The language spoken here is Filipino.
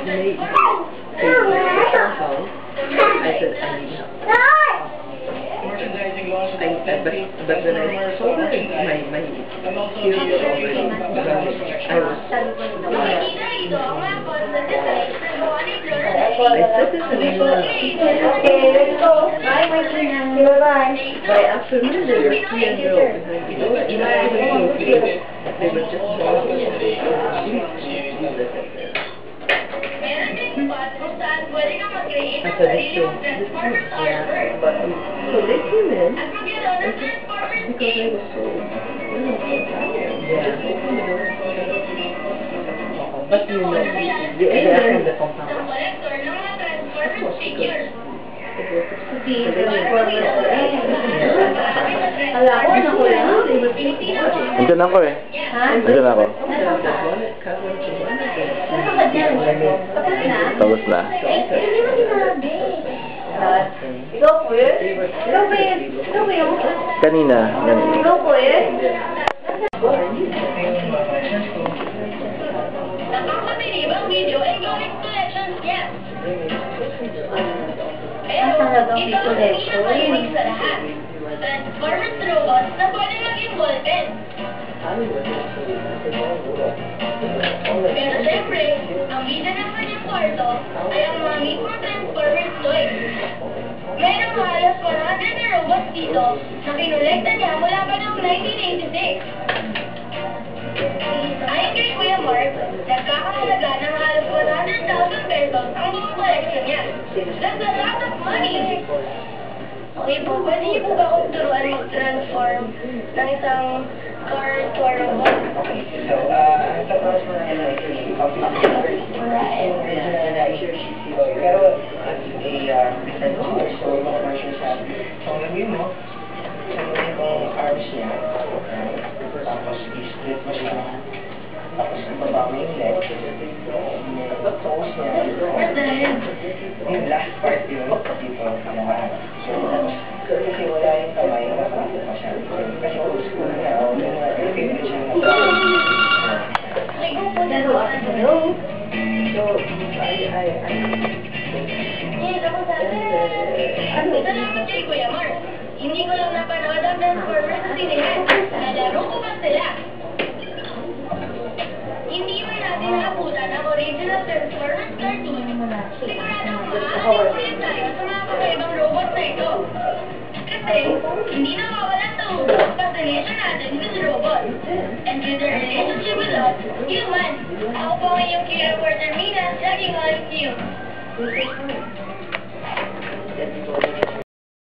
may house. I said, I need help. But when I told her my skills already, I was I said this in English. Okay, let's go. Bye, my friend. Bye. By afternoon, they were 3 and girls behind me. They were just walking. I said, it's true. Yeah. But, so they came in, and because I was so, just opened the door. But you know, they are from the compound. Of course, because Andiyan ako eh. Andiyan ako. Tapos na. Ikaw po yun? Ikaw po yun? Kanina. Ikaw po yun? Nakakabilibang video and going collections yan. Ang talagang collection. Pinakalimig sa lahat. Transformers robots na pwede maging ballpen. Pero syempre, ang bida ng kanyang kwarto ay ang mga mismong Transformers toys. Mayroong halos 100 na robots dito na kinolekta niya mula pa noong 1986. Ayon kay Kuya Mark, nagkakahalaga ng halos 100,000 pesos ang buong collection niya. That's a lot of money! Okay po, pwede niyo po ba akong turuan mag-transform ng isang car to a robot? Okay, so, ang tapos mo na yun ay pero as a presenter, so commercial siya. So, ang gagawin mo, sabihin kong arms niya, tapos i-split mo siya, tapos ibaba mo yung leg, yung toes niya, yung last part yun, dito, lahat. So, kasi wala yung kamay, nakakita pa siya. Kasi old school na, yung mga favorite siya na Ito naman kay Kuya Mark. Hindi ko lang napanood ang Transformers sa sinehan. Nalaro ko pa sila. Hindi man natin naabutan ang original Transformers cartoon. Siguradong makakalimutin tayo sa mga kakaibang robot na ito. Kasi, hindi nawawalan sa ulo ang fascination natin with robots. And with their relationship with us, human. Ako po ang iyong Kira Porter Mina, laging all of you.